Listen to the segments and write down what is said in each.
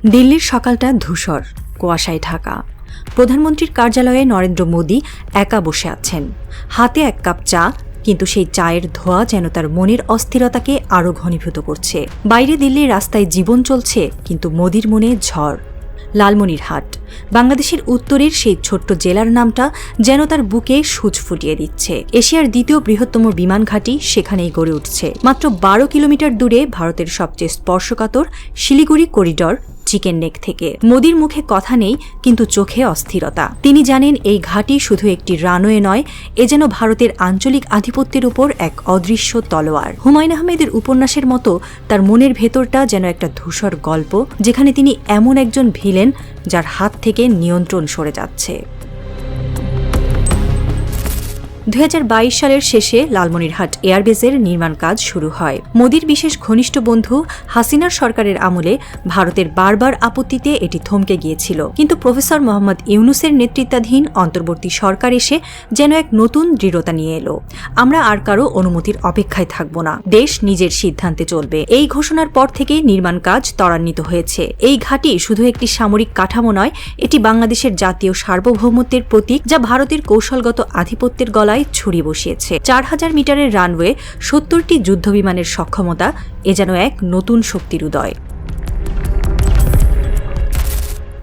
দিল্লির সকালটা ধূসর, কুয়াশায় ঢাকা। প্রধানমন্ত্রীর কার্যালয়ে নরেন্দ্র মোদি একা বসে আছেন, হাতে এক কাপ চা, কিন্তু সেই চায়ের ধোঁয়া যেন তার মনের অস্থিরতাকে আরও ঘনীভূত করছে। বাইরে দিল্লির রাস্তায় জীবন চলছে, কিন্তু মোদির মনে ঝড়। লালমনিরহাট, বাংলাদেশের উত্তরের সেই ছোট্ট জেলার নামটা যেন তার বুকে সূচ ফুটিয়ে দিচ্ছে। এশিয়ার দ্বিতীয় বৃহত্তম বিমান ঘাঁটি সেখানেই গড়ে উঠছে। মাত্র 12 কিলোমিটার দূরে ভারতের সবচেয়ে স্পর্শকাতর শিলিগুড়ি করিডর চিকেন নেক থেকে। মোদির মুখে কথা নেই, কিন্তু চোখে অস্থিরতা। তিনি জানেন এই ঘাঁটি শুধু একটি রানওয়ে নয়, এ যেন ভারতের আঞ্চলিক আধিপত্যের উপর এক অদৃশ্য তলোয়ার। হুমায়ুন আহমেদের উপন্যাসের মতো তার মনের ভেতরটা যেন একটা ধূসর গল্প, যেখানে তিনি এমন একজন ভিলেন যার হাত থেকে নিয়ন্ত্রণ সরে যাচ্ছে। 2022 সালের শেষে লালমনিরহাট এয়ারবেসের নির্মাণ কাজ শুরু হয়। মোদির বিশেষ ঘনিষ্ঠ বন্ধু হাসিনার সরকারের আমলে ভারতের বারবার আপত্তিতে এটি থমকে গিয়েছিল, কিন্তু প্রফেসর মোহাম্মদ ইউনূসের নেতৃত্বাধীন অন্তর্বর্তী সরকার এসে যেন এক নতুন দৃঢ়তা নিয়ে এলো। আমরা আর কারো অনুমতির অপেক্ষায় থাকব না, দেশ নিজের সিদ্ধান্তে চলবে। এই ঘোষণার পর থেকে নির্মাণ কাজ ত্বরান্বিত হয়েছে। এই ঘাঁটি শুধু একটি সামরিক কাঠামো নয়, এটি বাংলাদেশের জাতীয় সার্বভৌমত্বের প্রতীক, যা ভারতের কৌশলগত আধিপত্যের গলায় ছড়ি বসিয়েছে। 4000 মিটারের রানওয়ে, 70টি যুদ্ধবিমানের সক্ষমতা, এ যেন এক নতুন শক্তির উদয়।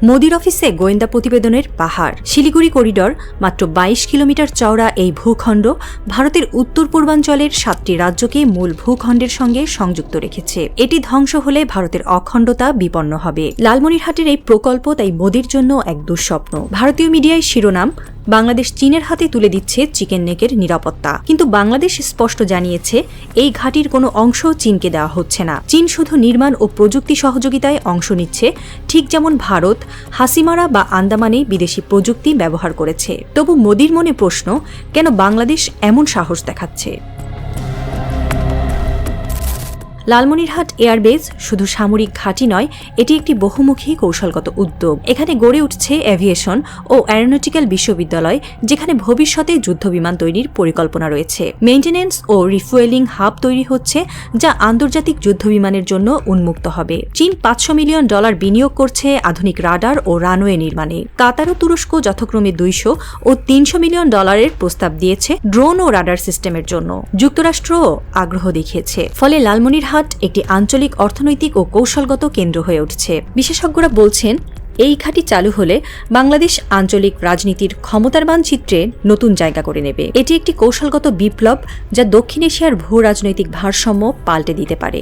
মোদির অফিসে গোয়েন্দা প্রতিবেদনের পাহাড়। শিলিগুড়ি করিডর, মাত্র 22 কিলোমিটার চওড়া এই ভূখণ্ড ভারতের উত্তর পূর্বাঞ্চলের 7টি রাজ্যকে মূল ভূখণ্ডের সঙ্গে সংযুক্ত রেখেছে। এটি ধ্বংস হলে ভারতের অখণ্ডতা বিপন্ন হবে। লালমনিরহাটের এই প্রকল্প তাই মোদির জন্য এক দুঃস্বপ্ন। ভারতীয় মিডিয়ায় শিরোনাম, বাংলাদেশ চীনের হাতে তুলে দিচ্ছে চিকেন নেকের নিরাপত্তা। কিন্তু বাংলাদেশ স্পষ্ট জানিয়েছে, এই ঘাঁটির কোনো অংশ চীনকে দেওয়া হচ্ছে না। চীন শুধু নির্মাণ ও প্রযুক্তি সহযোগিতায় অংশ নিচ্ছে, ঠিক যেমন ভারত হাসিমারা বা আন্দামানে বিদেশি প্রযুক্তি ব্যবহার করেছে। তবু মোদির মনে প্রশ্ন, কেন বাংলাদেশ এমন সাহস দেখাচ্ছে? লালমনিরহাট এয়ারবেস শুধু সামরিক ঘাঁটি নয়, এটি একটি বহুমুখী কৌশলগত উদ্যোগ। এখানে গড়ে উঠছে এভিয়েশন ও অ্যারোনটিক্যাল বিশ্ববিদ্যালয়, যেখানে ভবিষ্যতে যুদ্ধবিমান তৈরির পরিকল্পনা রয়েছে। মেইনটেনেন্স ও রিফুয়েলিং হাব তৈরি হচ্ছে, যা আন্তর্জাতিক যুদ্ধবিমানের জন্য উন্মুক্ত হবে। চীন $500 মিলিয়ন বিনিয়োগ করছে আধুনিক রাডার ও রানওয়ে নির্মাণে। কাতার ও তুরস্ক যথাক্রমে $200 ও $300 মিলিয়ন প্রস্তাব দিয়েছে ড্রোন ও রাডার সিস্টেমের জন্য। যুক্তরাষ্ট্রও আগ্রহ দেখিয়েছে। ফলে লালমনিরহাট একটি আঞ্চলিক অর্থনৈতিক ও কৌশলগত কেন্দ্র হয়ে উঠছে। বিশেষজ্ঞরা বলছেন, এই ঘাঁটি চালু হলে বাংলাদেশ আঞ্চলিক রাজনীতির ক্ষমতার মানচিত্রে নতুন জায়গা করে নেবে। এটি একটি কৌশলগত বিপ্লব, যা দক্ষিণ এশিয়ার ভূ রাজনৈতিক ভারসাম্য পাল্টে দিতে পারে।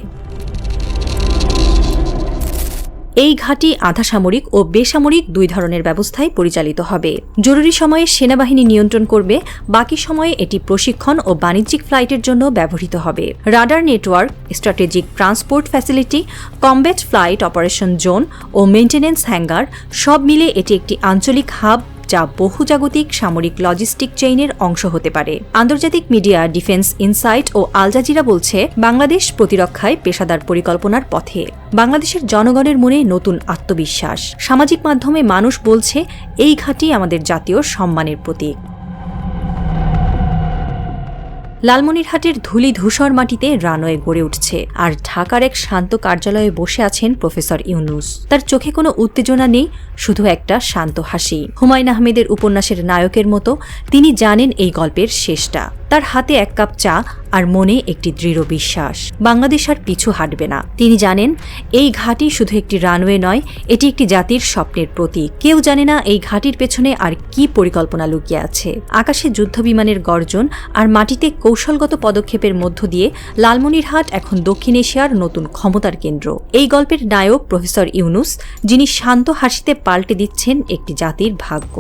এই ঘাঁটি আধা সামরিক ও বেসামরিক দুই ধরনের ব্যবস্থায় পরিচালিত হবে। জরুরি সময়ে সেনাবাহিনী নিয়ন্ত্রণ করবে, বাকি সময়ে এটি প্রশিক্ষণ ও বাণিজ্যিক ফ্লাইটের জন্য ব্যবহৃত হবে। Radar network, strategic transport facility, combat flight operation zone ও মেইনটেনেন্স হ্যাঙ্গার, সব মিলে এটি একটি আঞ্চলিক হাব, যা বহুজাগতিক সামরিক লজিস্টিক চেইনের অংশ হতে পারে। আন্তর্জাতিক মিডিয়া ডিফেন্স ইনসাইট ও আল জাজিরা বলছে, বাংলাদেশ প্রতিরক্ষায় পেশাদার পরিকল্পনার পথে। বাংলাদেশের জনগণের মনে নতুন আত্মবিশ্বাস। সামাজিক মাধ্যমে মানুষ বলছে, এই ঘাঁটি আমাদের জাতীয় সম্মানের প্রতীক। লালমনিরহাটের ধূলি ধূসর মাটিতে রানওয়ে গড়ে উঠছে, আর ঢাকার এক শান্ত কার্যালয়ে বসে আছেন প্রফেসর ইউনূস। তার চোখে কোনো উত্তেজনা নেই, শুধু একটা শান্ত হাসি। হুমায়ুন আহমেদের উপন্যাসের নায়কের মতো তিনি জানেন এই গল্পের শেষটা। তার হাতে এক কাপ চা আর মনে একটি দৃঢ় বিশ্বাস, বাংলাদেশ আর পিছু হাঁটবে না। তিনি জানেন, এই ঘাঁটি শুধু একটি রানওয়ে নয়, এটি একটি জাতির স্বপ্নের প্রতীক। কেউ জানে না এই ঘাঁটির পেছনে আর কি পরিকল্পনা লুকিয়ে আছে। আকাশে যুদ্ধবিমানের গর্জন আর মাটিতে কৌশলগত পদক্ষেপের মধ্য দিয়ে লালমনিরহাট এখন দক্ষিণ এশিয়ার নতুন ক্ষমতার কেন্দ্র। এই গল্পের নায়ক প্রফেসর ইউনূস, যিনি শান্ত হাসিতে পাল্টে দিচ্ছেন একটি জাতির ভাগ্য।